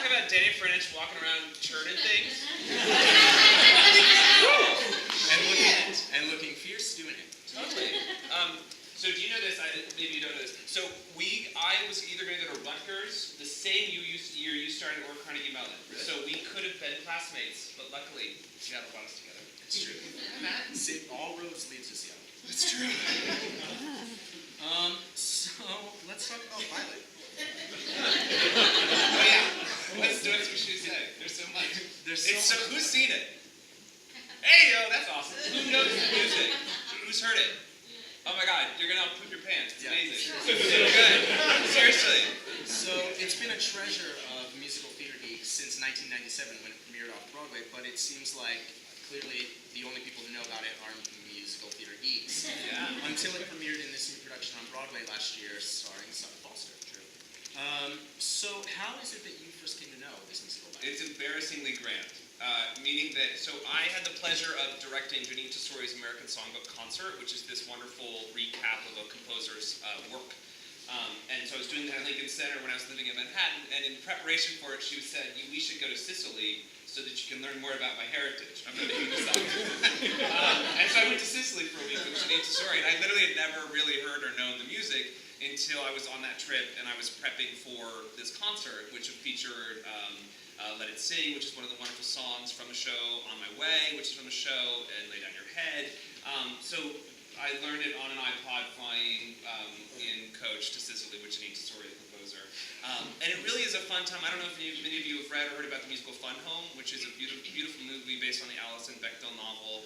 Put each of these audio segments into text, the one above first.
about Danny French walking around churning things? and looking fierce doing it. Totally. So do you know this? Maybe you don't know this. So I was either going to go to Rutgers the same year you started, or Carnegie Mellon. Really? So we could have been classmates, but luckily Seattle brought us together. It's true. Matt? All roads lead to Seattle. It's true. So let's talk about Violet. Oh yeah. That's what she said. There's so much. Who's seen it? Hey yo, that's awesome. Who knows the music? Who's heard it? Oh my God, you're gonna poop your pants. It's amazing. Good. Seriously. So it's been a treasure of musical theater geeks since 1997 when it premiered off Broadway, but it seems like clearly the only people who know about it are musical theater geeks. Yeah. Until it premiered in this new production on Broadway last year, starring Sutton Foster. True. So how is it that you first came to know this musical? It's embarrassingly grand. Meaning that, so I had the pleasure of directing Janine Tesori's American Songbook Concert, which is this wonderful recap of a composer's work. And so I was doing that at Lincoln Center when I was living in Manhattan, and in preparation for it, she said, we should go to Sicily so that you can learn more about my heritage. I'm not making this up. And so I went to Sicily for a week with Janine Tesori, and I literally had never really heard or known the music until I was on that trip, and I was prepping for this concert, which featured Let It Sing, which is one of the wonderful songs from the show, On My Way, which is from the show, and Lay Down Your Head. So I learned it on an iPod flying in coach to Sicily with Janine Tesori, the composer. And it really is a fun time. I don't know if many of you have read or heard about the musical Fun Home, which is a beautiful movie based on the Alison Bechdel novel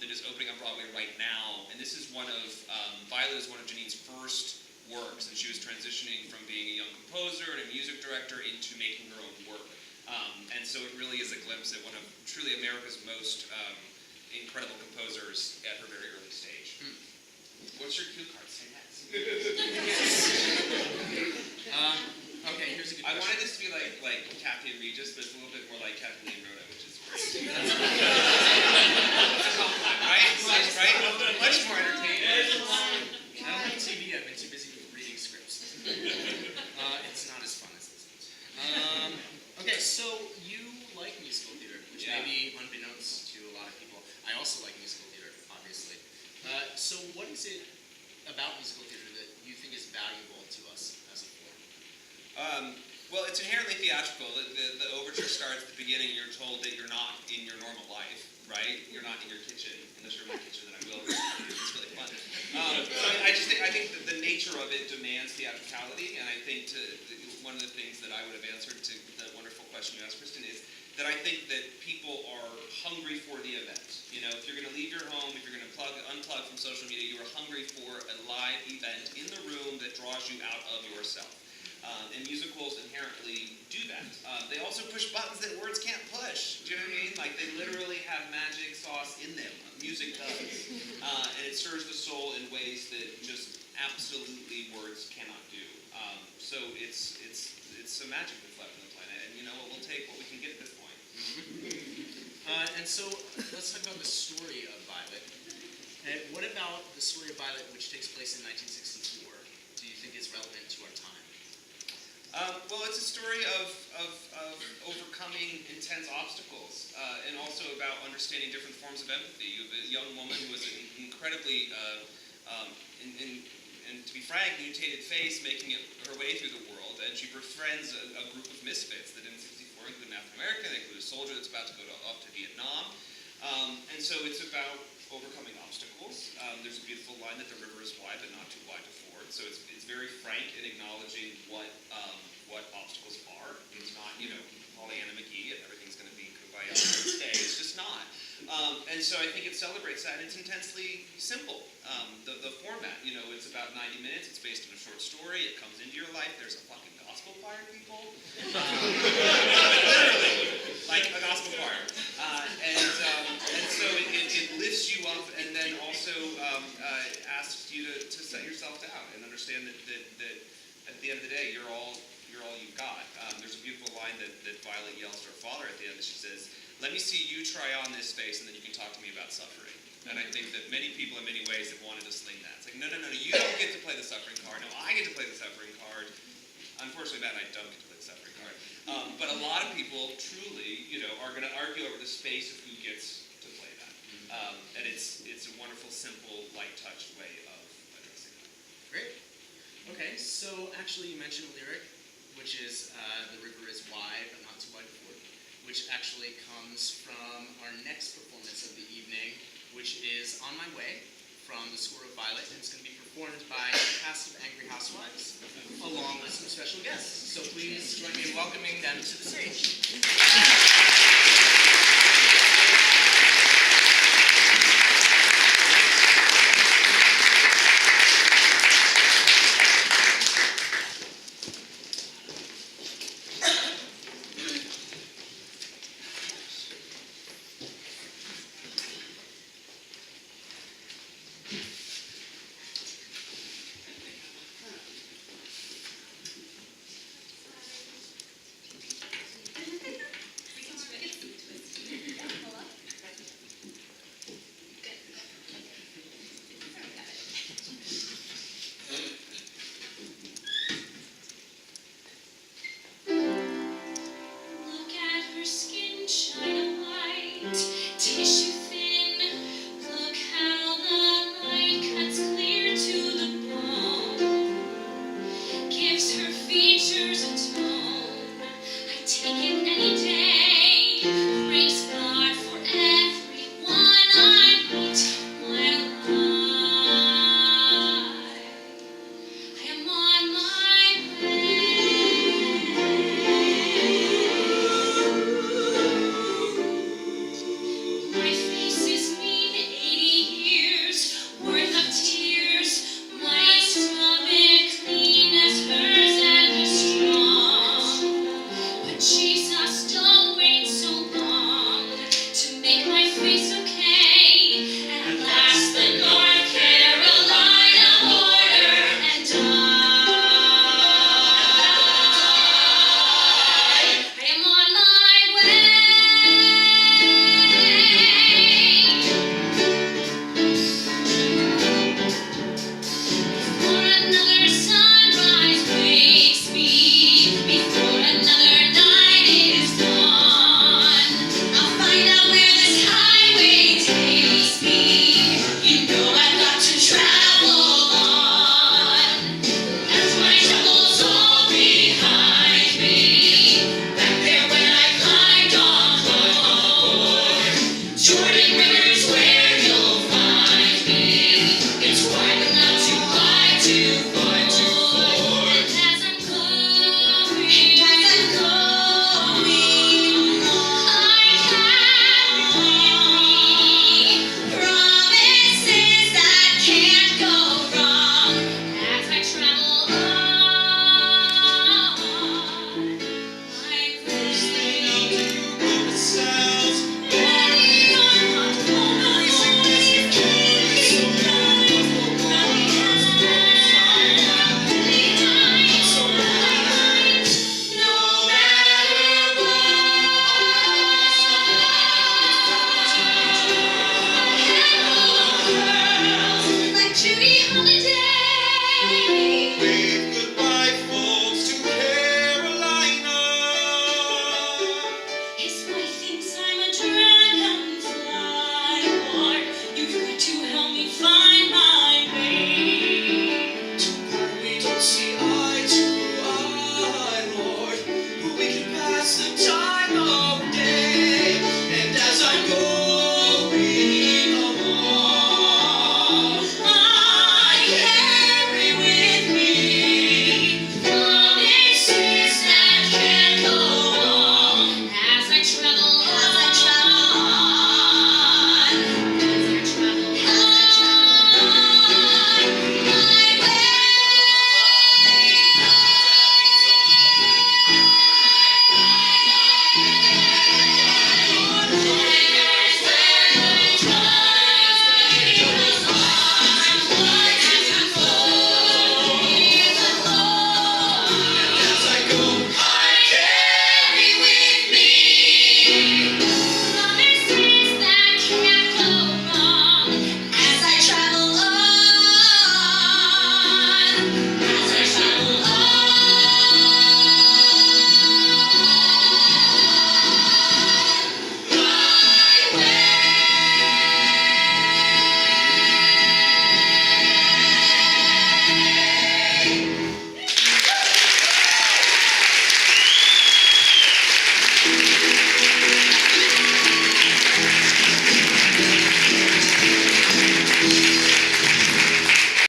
that is opening on Broadway right now. And this is Violet is one of Janine's first works, and she was transitioning from being a young composer and a music director into making her own work. And so it really is a glimpse at one of truly America's most incredible composers at her very early stage. What's your cue card? Say next. Okay, here's a good question. I wanted this to be like Kathy and Regis, but it's a little bit more like Kathleen Rhoda, which is great. Right? Much more entertaining. I don't have TV. I've been too busy reading scripts. It's not as fun as this is. Okay, so you like musical theater, which may be unbeknownst to a lot of people. I also like musical theater, obviously. So what is it about musical theater that you think is valuable to us as a form? Well, it's inherently theatrical. The overture starts at the beginning. You're told that you're not in your normal life, right? You're not in your kitchen, unless you're in my kitchen, then I will. It's really fun. So I think that the nature of it demands theatricality, and I think one of the things that I would have answered to the wonderful question you asked, Kristen, is that I think that people are hungry for the event. You know, if you're going to leave your home, if you're going to unplug from social media, you are hungry for a live event in the room that draws you out of yourself. And musicals inherently do that. They also push buttons that words can't push. Do you know what I mean? Like, they literally have magic sauce in them. Music does. And it serves the soul in ways that just absolutely words cannot do. So it's some magic that's left on the planet. And you know what? We'll take what we can get at this point. And so let's talk about the story of Violet. What about the story of Violet, which takes place in 1964, do you think is relevant to our time? Well, it's a story of overcoming intense obstacles, and also about understanding different forms of empathy. You have a young woman who has an incredibly, and to be frank, mutated face, making her way through the world, and she befriends a group of misfits that in '64 include an African American, they include a soldier that's about to go off to Vietnam, and so it's about overcoming obstacles. There's a beautiful line that the river is wide but not too wide to ford. So it's very frank in acknowledging what obstacles are. It's not, Pollyanna McGee and everything's going to be kumbaya on its day. It's just not. And so I think it celebrates that, and it's intensely simple. The format, it's about 90 minutes. It's based on a short story. It comes into your life. There's a fucking gospel choir, people. Literally, like a gospel choir. And so it lifts you up, and then also asks you to set yourself down and understand that at the end of the day, you're all you've got. There's a beautiful line that Violet yells to her father at the end. That she says, "Let me see you try on this face, and then you can talk to me about suffering." And I think that many people, in many ways, have wanted to sling that. It's like, no, you don't get to play the suffering card. No, I get to play the suffering card. Unfortunately, Matt and I don't get to play the suffering card. But a lot people truly, are going to argue over the space of who gets to play that. And it's a wonderful, simple, light touch way of addressing that. Great. Okay, so actually you mentioned a lyric, which is "The river is wide, but not too wide for it," which actually comes from our next performance of the evening, which is "On My Way" from the score of Violet, and it's going to be performed by the cast of Angry Housewives, along with some special guests. So please join me in welcoming them to the stage. She